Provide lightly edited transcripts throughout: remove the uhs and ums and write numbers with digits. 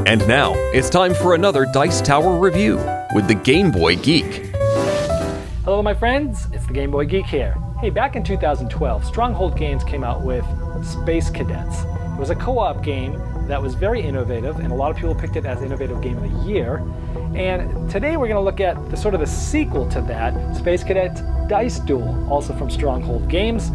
And now, it's time for another Dice Tower review with the Game Boy Geek. Hello my friends, it's the Game Boy Geek here. Hey, back in 2012, Stronghold Games came out with Space Cadets. It was a co-op game that was very innovative, and a lot of people picked it as Innovative Game of the Year. And today we're going to look at the sequel to that, Space Cadets Dice Duel, also from Stronghold Games.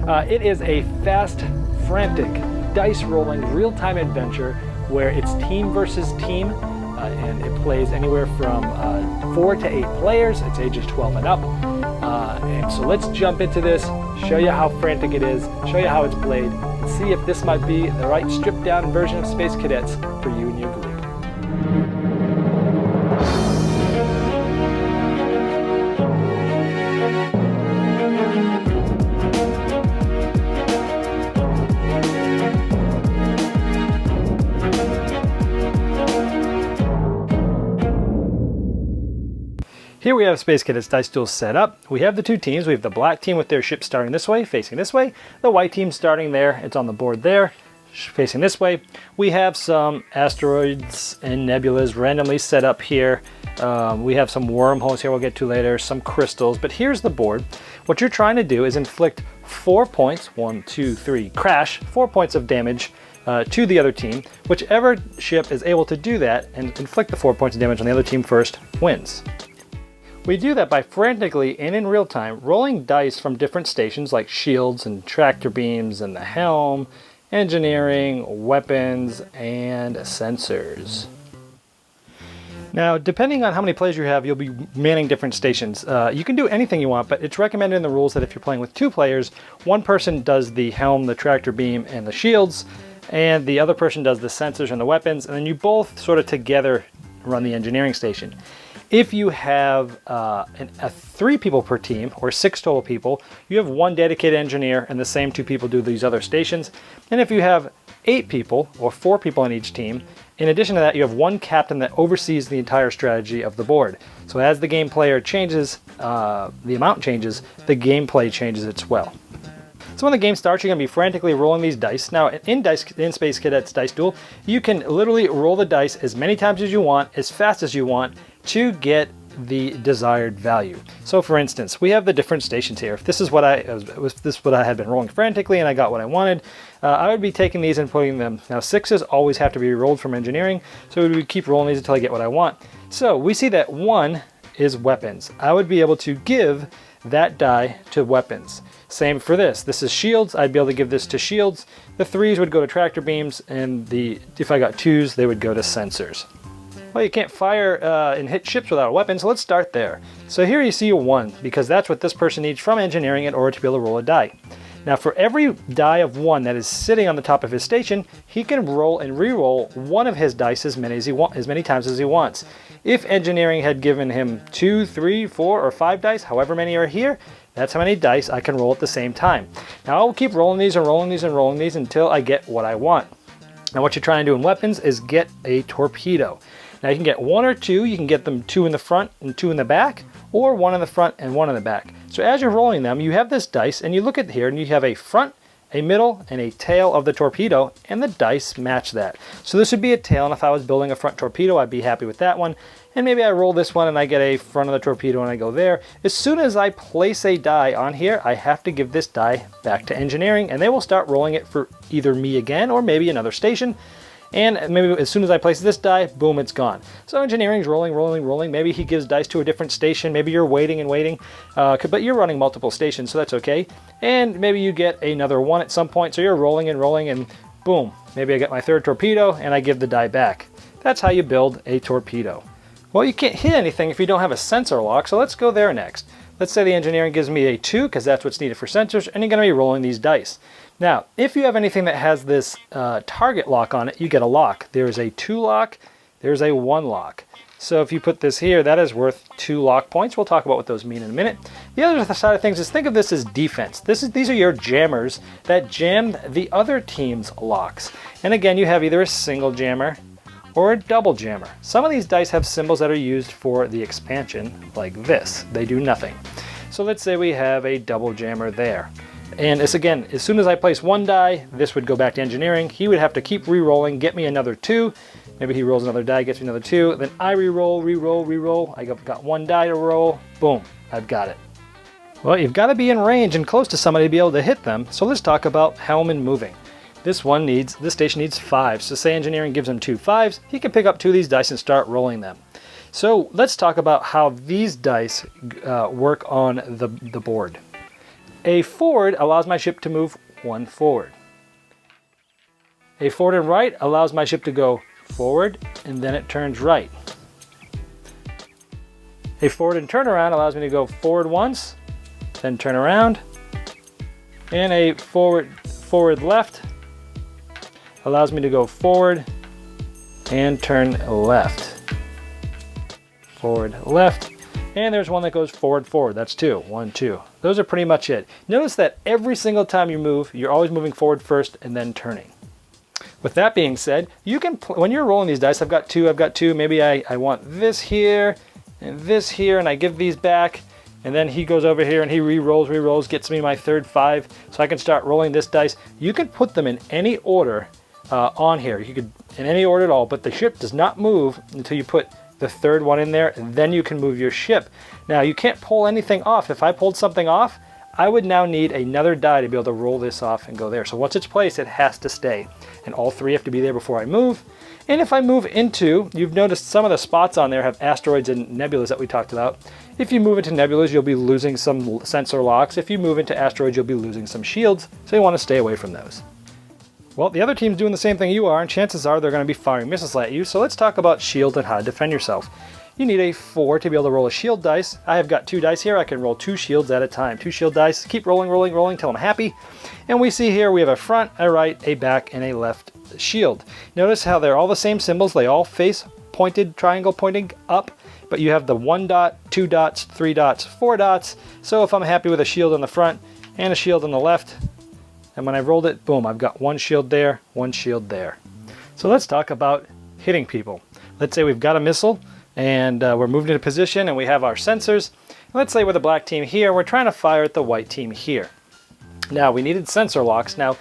It is a fast, frantic, dice-rolling, real-time adventure where it's team versus team, and it plays anywhere from 4 to 8 players. It's ages 12 and up. And so let's jump into this, show you how frantic it is, show you how it's played, and see if this might be the right stripped-down version of Space Cadets for you and your group. Here we have Space Cadets Dice Duel set up. We have the two teams. We have the black team with their ship starting this way, facing this way. The white team starting there. It's on the board there, facing this way. We have some asteroids and nebulas randomly set up here. We have some wormholes here we'll get to later, some crystals. But here's the board. What you're trying to do is inflict 4 points, 1, 2, 3, crash, 4 points of damage to the other team. Whichever ship is able to do that and inflict the 4 points of damage on the other team first wins. We do that by frantically and in real time rolling dice from different stations like shields and tractor beams and the helm, engineering, weapons, and sensors. Now, depending on how many players you have, you'll be manning different stations. You can do anything you want, but it's recommended in the rules that if you're playing with 2 players, one person does the helm, the tractor beam, and the shields, and the other person does the sensors and the weapons, and then you both sort of together run the engineering station. If you have 3 people per team, or 6 total people, you have 1 dedicated engineer and the same 2 people do these other stations. And if you have 8 people, or 4 people on each team, in addition to that you have 1 captain that oversees the entire strategy of the board. So as the game player changes, the amount changes, the gameplay changes as well. So when the game starts, you're going to be frantically rolling these dice. Now, in Space Cadets Dice Duel, you can literally roll the dice as many times as you want, as fast as you want, to get the desired value. So for instance, we have the different stations here. If this is what I had been rolling frantically and I got what I wanted, I would be taking these and putting them. Now 6s always have to be rolled from engineering, so we would keep rolling these until I get what I want. So we see that 1 is weapons. I would be able to give that die to weapons. Same for this. This is shields. I'd be able to give this to shields. The 3s would go to tractor beams, and if I got 2s, they would go to sensors. Well, you can't fire and hit ships without a weapon, so let's start there. So here you see a 1, because that's what this person needs from engineering in order to be able to roll a die. Now for every die of 1 that is sitting on the top of his station, he can roll and re-roll one of his dice as many times as he wants. If engineering had given him 2, 3, 4, or 5 dice, however many are here, that's how many dice I can roll at the same time. Now I'll keep rolling these and rolling these and rolling these until I get what I want. Now what you're trying to do in weapons is get a torpedo. Now you can get 1 or 2, you can get them 2 in the front and 2 in the back, or 1 in the front and 1 in the back. So as you're rolling them, you have this dice, and you look at here and you have a front, a middle, and a tail of the torpedo, and the dice match that. So this would be a tail, and if I was building a front torpedo, I'd be happy with that one. And maybe I roll this one and I get a front of the torpedo and I go there. As soon as I place a die on here, I have to give this die back to engineering, and they will start rolling it for either me again or maybe another station. And maybe as soon as I place this die, boom, it's gone. So engineering's rolling, rolling, rolling. Maybe he gives dice to a different station. Maybe you're waiting and waiting, but you're running multiple stations, so that's okay. And maybe you get another 1 at some point, so you're rolling and rolling, and boom, maybe I get my 3rd torpedo and I give the die back. That's how you build a torpedo. Well, you can't hit anything if you don't have a sensor lock, so let's go there next. Let's say the engineering gives me a 2, because that's what's needed for sensors, and you're going to be rolling these dice. Now, if you have anything that has this target lock on it, you get a lock. There's a 2 lock, there's a 1 lock. So if you put this here, that is worth 2 lock points. We'll talk about what those mean in a minute. The other side of things is, think of this as defense. These are your jammers that jam the other team's locks. And again, you have either a single jammer or a double jammer. Some of these dice have symbols that are used for the expansion, like this. They do nothing. So let's say we have a double jammer there. And this, again, as soon as I place 1 die, this would go back to engineering. He would have to keep re-rolling, get me another 2, Maybe he rolls another die, gets me another 2. Then I re-roll, re-roll, re-roll. I got 1 die to roll. Boom, I've got it. Well, you've got to be in range and close to somebody to be able to hit them. So let's talk about helm and moving. This station needs 5. So say engineering gives him 2 5s, he can pick up 2 of these dice and start rolling them. So let's talk about how these dice work on the board. A forward allows my ship to move 1 forward. A forward and right allows my ship to go forward and then it turns right. A forward and turnaround allows me to go forward once, then turn around. And a forward left allows me to go forward and turn left. Forward, left. And there's one that goes forward, forward. That's 2. 1, 2. Those are pretty much it. Notice that every single time you move, you're always moving forward first and then turning. With that being said, you can, when you're rolling these dice, I've got 2, maybe I want this here, and I give these back, and then he goes over here and he re-rolls, gets me my third 5, so I can start rolling this dice. You can put them in any order on here. You could, in any order at all, but the ship does not move until you put the third one in there, and then you can move your ship. Now, you can't pull anything off. If I pulled something off, I would now need another die to be able to roll this off and go there. So once it's placed, it has to stay. And all 3 have to be there before I move. And if I move into, you've noticed some of the spots on there have asteroids and nebulas that we talked about. If you move into nebulas, you'll be losing some sensor locks. If you move into asteroids, you'll be losing some shields. So you want to stay away from those. Well, the other team's doing the same thing you are, and chances are they're going to be firing missiles at you. So let's talk about shield and how to defend yourself. You need a 4 to be able to roll a shield dice. I have got 2 dice here. I can roll 2 shields at a time. 2 shield dice. Keep rolling, rolling, rolling till I'm happy. And we see here we have a front, a right, a back, and a left shield. Notice how they're all the same symbols. They all face pointed, triangle pointing up. But you have the 1 dot, 2 dots, 3 dots, 4 dots. So if I'm happy with a shield on the front and a shield on the left, and when I rolled it, boom, I've got 1 shield there, 1 shield there. So let's talk about hitting people. Let's say we've got a missile, and we're moved into position and we have our sensors. Let's say we're the black team here, we're trying to fire at the white team here. Now we needed sensor locks. Now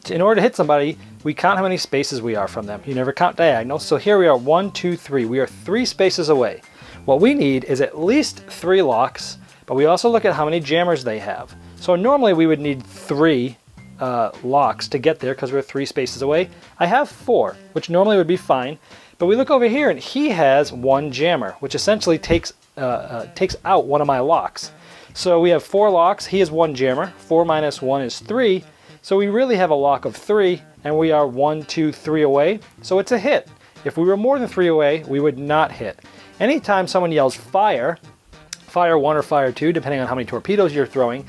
in order to hit somebody, we count how many spaces we are from them. You never count diagonal. So here we are 1, 2, 3. We are 3 spaces away. What we need is at least 3 locks, but we also look at how many jammers they have. So normally we would need 3 locks to get there because we're 3 spaces away. I have 4, which normally would be fine. But we look over here and he has 1 jammer, which essentially takes out one of my locks. So we have 4 locks, he has 1 jammer, 4 minus 1 is 3. So we really have a lock of 3 and we are 1, 2, 3 away. So it's a hit. If we were more than 3 away, we would not hit. Anytime someone yells fire, fire 1 or fire 2, depending on how many torpedoes you're throwing,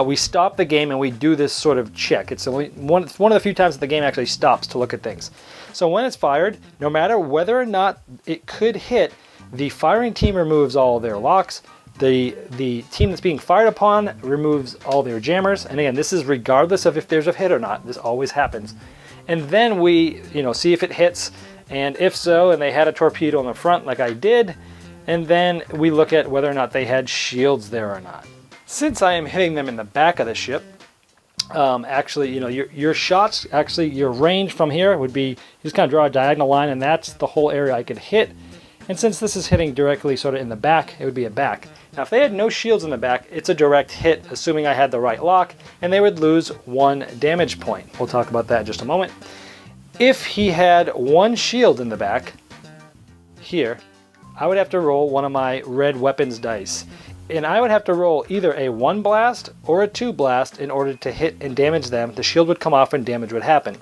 we stop the game and we do this sort of check. It's one of the few times that the game actually stops to look at things. So when it's fired, no matter whether or not it could hit, the firing team removes all their locks. The team that's being fired upon removes all their jammers. And again, this is regardless of if there's a hit or not. This always happens. And then we, see if it hits, and if so, and they had a torpedo in the front like I did, and then we look at whether or not they had shields there or not. Since I am hitting them in the back of the ship, actually, your shots, actually your range from here would be, you just kind of draw a diagonal line and that's the whole area I could hit. And since this is hitting directly sort of in the back, it would be a back. Now if they had no shields in the back, it's a direct hit, assuming I had the right lock, and they would lose 1 damage point. We'll talk about that in just a moment. If he had 1 shield in the back, here, I would have to roll one of my red weapons dice. And I would have to roll either a 1 blast or a 2 blast in order to hit and damage them. The shield would come off and damage would happen.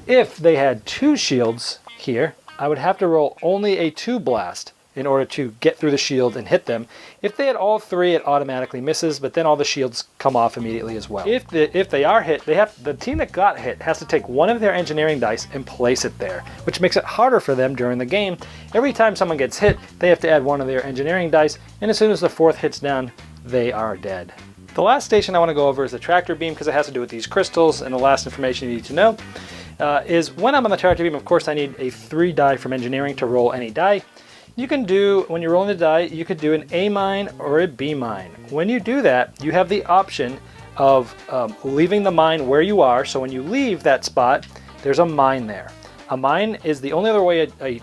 If they had 2 shields here, I would have to roll only a 2 blast in order to get through the shield and hit them. If they had all 3, it automatically misses, but then all the shields come off immediately as well. If they are hit, the team that got hit has to take one of their engineering dice and place it there, which makes it harder for them during the game. Every time someone gets hit, they have to add one of their engineering dice, and as soon as the 4th hits down, they are dead. The last station I want to go over is the tractor beam, because it has to do with these crystals, and the last information you need to know is when I'm on the tractor beam, of course I need a 3 die from engineering to roll any die. You can do, when you're rolling the die, you could do an A mine or a B mine. When you do that, you have the option of leaving the mine where you are, so when you leave that spot, there's a mine there. A mine is the only other way a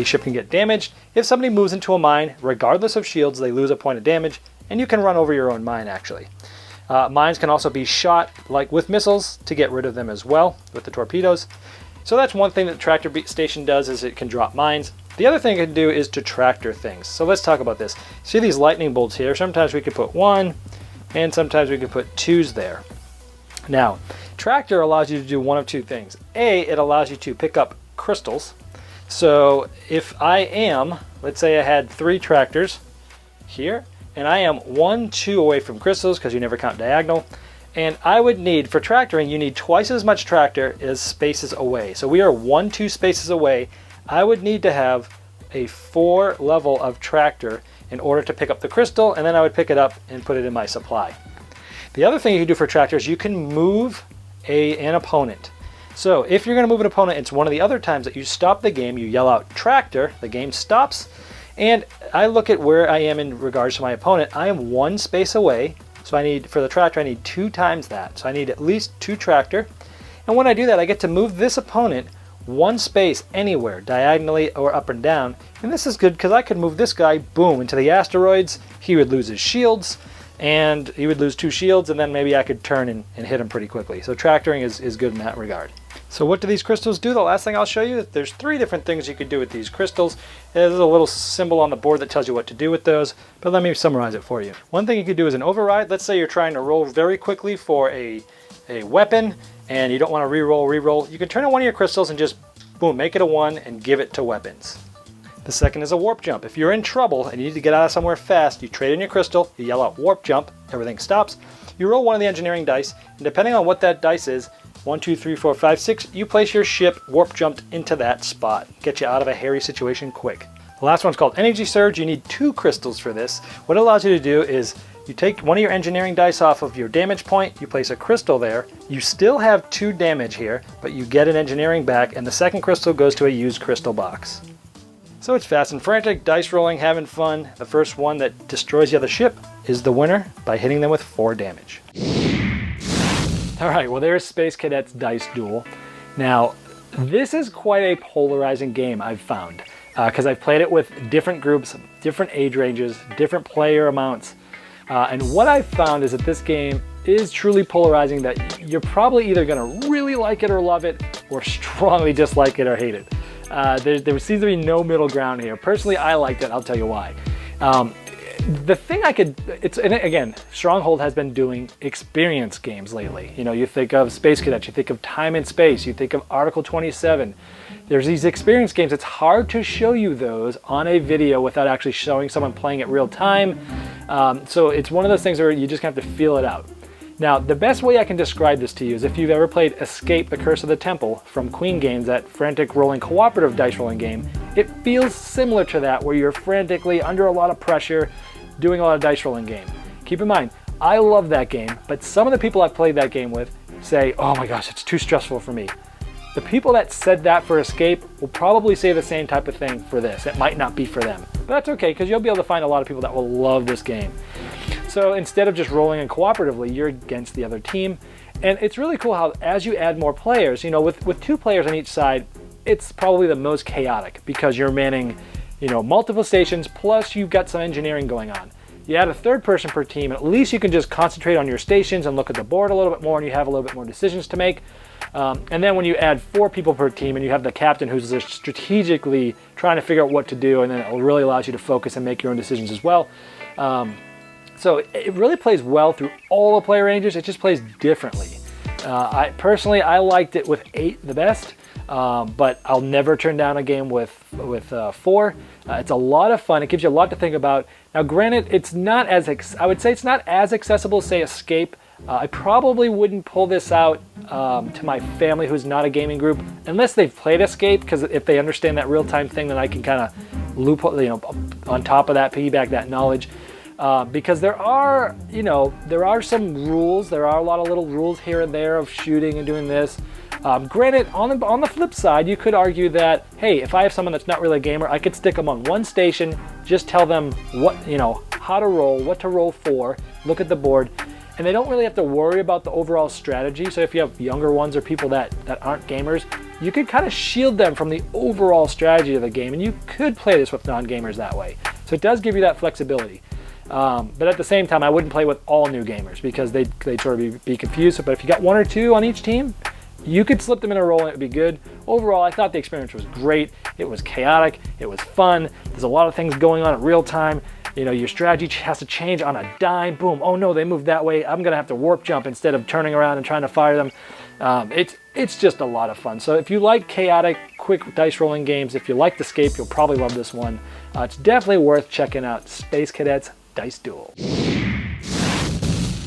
ship can get damaged. If somebody moves into a mine, regardless of shields, they lose a point of damage, and you can run over your own mine, actually. Mines can also be shot, like with missiles, to get rid of them as well, with the torpedoes. So that's one thing that the tractor station does, is it can drop mines. The other thing it can do is to tractor things. So let's talk about this. See these lightning bolts here? Sometimes we could put 1, and sometimes we could put 2s there. Now, tractor allows you to do one of two things. A, it allows you to pick up crystals. So if I am, let's say I had 3 tractors here, and I am 1, 2 away from crystals, because you never count diagonal, and I would need, for tractoring, you need twice as much tractor as spaces away. So we are 1, 2 spaces away. I would need to have a 4 level of tractor in order to pick up the crystal, and then I would pick it up and put it in my supply. The other thing you can do for tractor is you can move an opponent. So if you're going to move an opponent, it's one of the other times that you stop the game, you yell out tractor, the game stops, and I look at where I am in regards to my opponent. I am 1 space away, so I need, for the tractor, I need 2 times that. So I need at least 2 tractor, and when I do that, I get to move this opponent 1 space anywhere, diagonally or up and down, and this is good because I could move this guy, boom, into the asteroids. He would lose his shields, and he would lose 2 shields, and then maybe I could turn and hit him pretty quickly. So tractoring is good in that regard. So what do these crystals do? The last thing I'll show you, there's 3 different things you could do with these crystals. There's a little symbol on the board that tells you what to do with those, but let me summarize it for you. One thing you could do is an override. Let's say you're trying to roll very quickly for a weapon, and you don't want to re-roll. You can turn on one of your crystals and just, boom, make it a 1 and give it to weapons. The second is a warp jump. If you're in trouble and you need to get out of somewhere fast, you trade in your crystal, you yell out warp jump, everything stops. You roll one of the engineering dice, and depending on what that dice is, 1, 2, 3, 4, 5, 6, you place your ship warp jumped into that spot. Get you out of a hairy situation quick. The last one's called energy surge. You need 2 crystals for this. What it allows you to do is you take one of your engineering dice off of your damage point, you place a crystal there, you still have 2 damage here, but you get an engineering back, and the second crystal goes to a used crystal box. So it's fast and frantic, dice rolling, having fun. The first one that destroys the other ship is the winner by hitting them with 4 damage. Alright, well there's Space Cadets Dice Duel. Now, this is quite a polarizing game, I've found, because I've played it with different groups, different age ranges, different player amounts. And what I've found is that this game is truly polarizing, that you're probably either going to really like it or love it, or strongly dislike it or hate it. There seems to be no middle ground here. Personally, I liked it. I'll tell you why. The thing and again, Stronghold has been doing experience games lately. You know, you think of Space Cadets, you think of Time and Space, you think of Article 27. There's these experience games. It's hard to show you those on a video without actually showing someone playing it real time. So it's one of those things where you just have to feel it out. Now, the best way I can describe this to you is if you've ever played Escape: The Curse of the Temple from Queen Games, that frantic rolling cooperative dice rolling game. It feels similar to that, where you're frantically under a lot of pressure doing a lot of dice rolling game. Keep in mind, I love that game, but some of the people I've played that game with say, oh my gosh, it's too stressful for me. The people that said that for Escape will probably say the same type of thing for this. It might not be for them, but that's okay, because you'll be able to find a lot of people that will love this game. So instead of just rolling in cooperatively, you're against the other team. And it's really cool how as you add more players, you know, with 2 players on each side, it's probably the most chaotic because you're manning, you know, multiple stations, plus you've got some engineering going on. You add a 3rd person per team, and at least you can just concentrate on your stations and look at the board a little bit more, and you have a little bit more decisions to make. And then when you add 4 people per team and you have the captain who's just strategically trying to figure out what to do, and then it really allows you to focus and make your own decisions as well. So it really plays well through all the player ranges. It just plays differently. I liked it with 8 the best, but I'll never turn down a game with 4. It's a lot of fun. It gives you a lot to think about. Now, granted, it's not as I would say it's not as accessible as, say, Escape. I probably wouldn't pull this out to my family who's not a gaming group unless they've played Escape, because if they understand that real-time thing, then I can kind of loop, you know, on top of that, piggyback that knowledge. Because there are some rules. There are a lot of little rules here and there of shooting and doing this. Granted, on the flip side, you could argue that, hey, if I have someone that's not really a gamer, I could stick them on one station, just tell them what, you know, how to roll, what to roll for, look at the board, and they don't really have to worry about the overall strategy. So if you have younger ones or people that aren't gamers, you could kind of shield them from the overall strategy of the game, and you could play this with non-gamers that way. So it does give you that flexibility. But at the same time, I wouldn't play with all new gamers because they'd sort of be confused. But if you got 1 or 2 on each team, you could slip them in a role and it would be good. Overall, I thought the experience was great. It was chaotic. It was fun. There's a lot of things going on in real time. You know, your strategy has to change on a dime. Boom. Oh no, they moved that way. I'm going to have to warp jump instead of turning around and trying to fire them. It's just a lot of fun. So if you like chaotic, quick dice rolling games, if you like the Escape, you'll probably love this one. It's definitely worth checking out Space Cadets Dice Duel.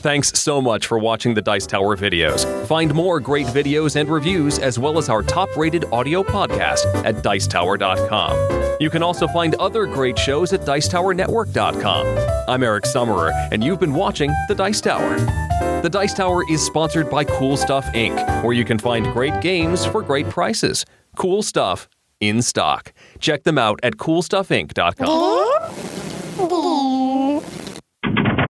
Thanks so much for watching the Dice Tower videos. Find more great videos and reviews, as well as our top-rated audio podcast at Dicetower.com. You can also find other great shows at Dicetowernetwork.com. I'm Eric Summerer, and you've been watching The Dice Tower. The Dice Tower is sponsored by Cool Stuff Inc., where you can find great games for great prices. Cool stuff in stock. Check them out at CoolStuffInc.com.